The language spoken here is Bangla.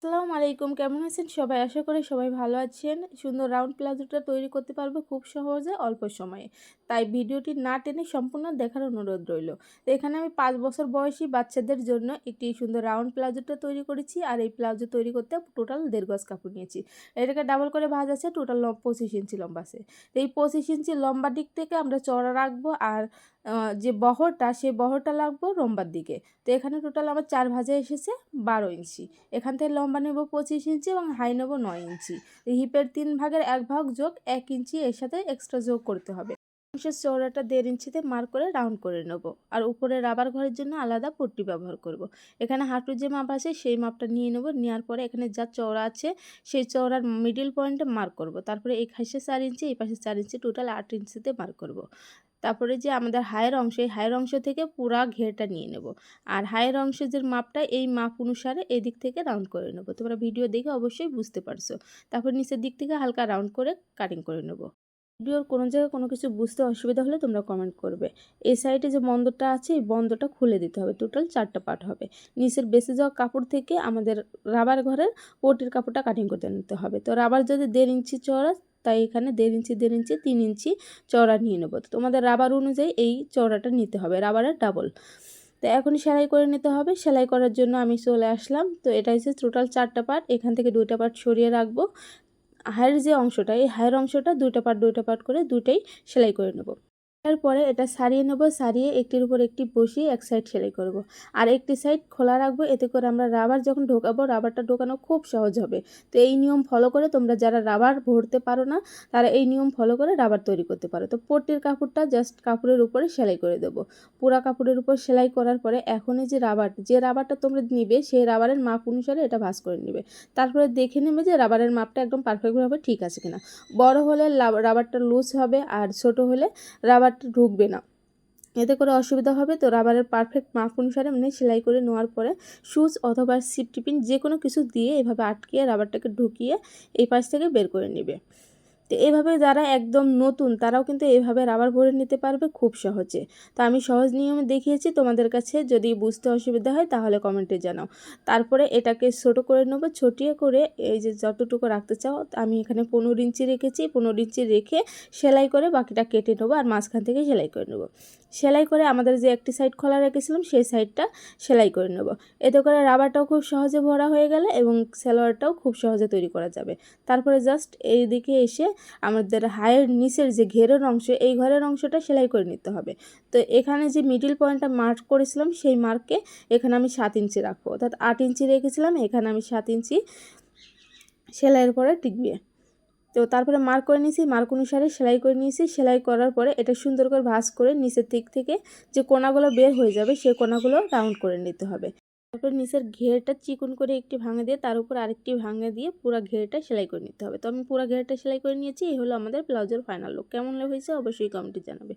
আসসালামু আলাইকুম, কেমন আছেন সবাই? আশা করি সবাই ভালো আছেন। সুন্দর রাউন্ড প্লাজোটা তৈরি করতে পারবো খুব সহজে অল্প সময়ে। তাই ভিডিওটি না টেনে সম্পূর্ণ দেখার অনুরোধ রইল। তো এখানে আমি ৫ বছর বয়সী বাচ্চাদের জন্য একটি সুন্দর রাউন্ড প্লাজোটা তৈরি করেছি। আর এই প্লাজো তৈরি করতে টোটাল ১.৫ গজ কাপড় নিয়েছি। এটাকে ডাবল করে ভাঁজ আছে, টোটাল ২৫ ইঞ্চি লম্বা আছে। তো এই ২৫ ইঞ্চি লম্বা দিক থেকে আমরা চওড়া রাখবো, আর যে বহরটা সেই বহরটা রাখবো লম্বার দিকে। তো এখানে টোটাল আমার ৪ ভাঁজে এসেছে ১২ ইঞ্চি। এখান থেকে লম্বা নেব ২৫ ইঞ্চি এবং হাই নেব ৯ ইঞ্চি। হিপের ৩ ভাগের ১ ভাগ যোগ ১ ইঞ্চি এর সাথে এক্সট্রা যোগ করতে হবে। অংশের চওড়াটা ১.৫ ইঞ্চিতে মার্ক করে রাউন্ড করে নেব। আর উপরে রাবার ঘরের জন্য আলাদা পট্টি ব্যবহার করব। এখানে হাঁটুর যে মাপ আছে সেই মাপটা নিয়ে নেব। নেওয়ার পরে এখানে যা চওড়া আছে সেই চওড়ার মিডিল পয়েন্টে মার্ক করব। তারপরে এই পাশে ৪ ইঞ্চি, এই পাশে ৪ ইঞ্চি, টোটাল ৮ ইঞ্চিতে মার্ক করব। তারপরে যে আমাদের হায়ের অংশ, এই হায়ের অংশ থেকে পুরা ঘেরটা নিয়ে নেব। আর হায়ের অংশের যে মাপটা এই মাপ অনুসারে এই দিক থেকে রাউন্ড করে নেব। তোমরা ভিডিও দেখে অবশ্যই বুঝতে পারছো। তারপর নিচের দিক থেকে হালকা রাউন্ড করে কাটিং করে নেব। ভিডিওর কোনো জায়গায় কোনো কিছু বুঝতে অসুবিধা হলে তোমরা কমেন্ট করবে। এই সাইডে যে বন্ধটা আছে এই বন্ধটা খুলে দিতে হবে। টোটাল ৪টা পার্ট হবে। নিচের বেঁচে যাওয়া কাপড় থেকে আমাদের রাবার ঘরের পটির কাপড়টা কাটিং করতে নিতে হবে। তো রাবার যদি ১.৫ ইঞ্চি চওড়া, তাই এখানে ১.৫ ইঞ্চি ১.৫ ইঞ্চি ৩ ইঞ্চি চওড়া নিয়ে নেব। তো তোমাদের রাবার অনুযায়ী এই চওড়াটা নিতে হবে, রাবারের ডাবল। তো এখন সেলাই করে নিতে হবে। সেলাই করার জন্য আমি চলে আসলাম। তো এটা হচ্ছে টোটাল ৪টা পার্ট। এখান থেকে ২টা পার্ট সরিয়ে রাখবো। হায়ের যে অংশটা, এই হায়ের অংশটা ২টা পার্ট করে দুইটাই সেলাই করে নেব। এরপরে এটা সারিয়ে নেব। সারিয়ে একটির উপর একটি বসিয়ে এক সাইড সেলাই করব। আর একটি সাইড খোলা রাখবো। এতে করে আমরা রাবার যখন ঢোকাবো, রাবারটা ঢোকানো খুব সহজ হবে। তো এই নিয়ম ফলো করে তোমরা যারা রাবার ভরতে পারো না তারা এই নিয়ম ফলো করে রাবার তৈরি করতে পারো। তো পট্টির কাপড়টা জাস্ট কাপড়ের উপরে সেলাই করে দেব। পুরা কাপড়ের উপর সেলাই করার পরে এখন এই যে রাবারটা তোমরা নিবে সেই রাবারের মাপ অনুসারে এটা ভাঁজ করে নেবে। তারপরে দেখে নেবে যে রাবারের মাপটা একদম পারফেক্টভাবে ঠিক আছে কিনা। বড় হলে রাবারটা লুজ হবে, আর ছোট হলে রাবারটা ঢুকবে না, এতে করে অসুবিধা হবে। তো রাবারের পারফেক্ট মাপ অনুসারে সেলাই করে নেওয়ার পরে সুচ অথবা সিপ টিপিন যে কোনো কিছু দিয়ে এভাবে আটকিয়ে রাবারটাকে ঢুকিয়ে এই পাশ থেকে বের করে নেবে। তো এভাবে যারা একদম নতুন তারাও কিন্তু এভাবে রাবার ভরে নিতে পারবে খুব সহজে। তো আমি সহজ নিয়মে দেখিয়েছি, তোমাদের কাছে যদি বুঝতে অসুবিধা হয় তাহলে কমেন্টে জানাও। তারপরে এটাকে ছোট করে নেবো। ছটিয়ে করে এই যে যতটুকু রাখতে চাও, আমি এখানে ১৫ ইঞ্চি রেখেছি। ১৫ ইঞ্চি রেখে সেলাই করে বাকিটা কেটে নেবো, আর মাঝখান থেকে সেলাই করে নেবো। সেলাই করে আমাদের যে একটি সাইড খোলা রেখেছিলাম সেই সাইডটা সেলাই করে নেব। এতে করে রাবারটাও খুব সহজে ভরা হয়ে গেলে এবং সালোয়ারটাও খুব সহজে তৈরি করা যাবে। তারপরে জাস্ট এই দিকে এসে আমাদের হায়ের নিচের যে ঘেরের অংশ, এই ঘরের অংশটা সেলাই করে নিতে হবে। তো এখানে যে মিডিল পয়েন্টটা মার্ক করেছিলাম সেই মার্কে এখানে আমি ৭ ইঞ্চি রাখবো, অর্থাৎ ৮ ইঞ্চি রেখেছিলাম, এখানে আমি ৭ ইঞ্চি সেলাইয়ের পরে টিকবে। তো তারপরে মার্ক করে নিয়েছি, মার্ক অনুসারে সেলাই করে নিয়েছি। সেলাই করার পরে এটা সুন্দর করে ভাঁজ করে নিচের দিক থেকে যে কোনাগুলো বের হয়ে যাবে সেই কোনাগুলো রাউন্ড করে নিতে হবে। তারপর নিচের ঘেরটা চিকন করে একটি ভাঙে দিয়ে তার উপর আরেকটি ভাঙে দিয়ে পুরো ঘেরটা সেলাই করে নিতে হবে। তো আমি পুরো ঘেরটা সেলাই করে নিয়েছি। এই হলো আমাদের ব্লাউজের ফাইনাল লুক। কেমন হয়েছে অবশ্যই কমেন্টে জানাবে।